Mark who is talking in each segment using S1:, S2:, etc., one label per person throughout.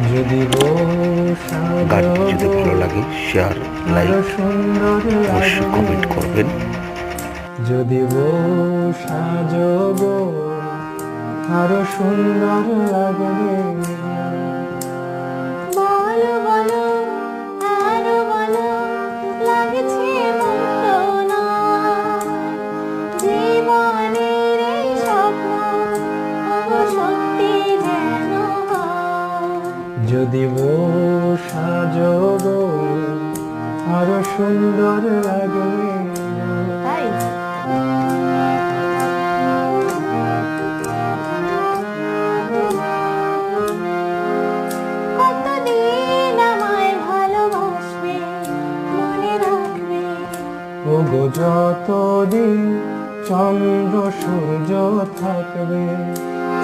S1: যদি
S2: গানটি যদি ভালো লাগে শেয়ার লাইক অবশ্যই কমেন্ট করবেন।
S1: যদি সাজবো আরো সুন্দর লাগবে।
S3: বলো বলো আরো বলো লাগছে মন্ত্রণা, জীবনের এই স্বপ্ন সত্যি যেন হয়।
S1: যদি সাজবো আরো সুন্দর লাগবে।
S3: তাই কতদিন আমায় ভালোবাসবে, মনে রাখবে।
S1: ওগো যতদিন চন্দ্র সূর্য থাকবে,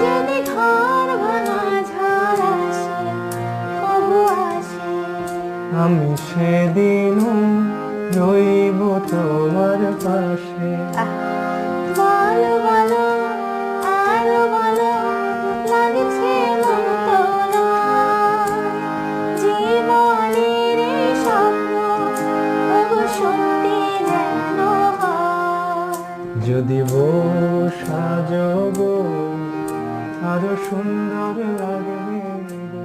S3: যদি ঘর ভাঙা ঝড় আসে, কবু আসে,
S1: আমি সেদিনও রইব তোমার পাশে।
S3: বলো বলো আরো বলো লাগছে মন্ত্রণা, জীবনের এই স্বপ্ন সত্যি যেন হয়।
S1: যদি সাজবো আরো সুন্দর লাগবে।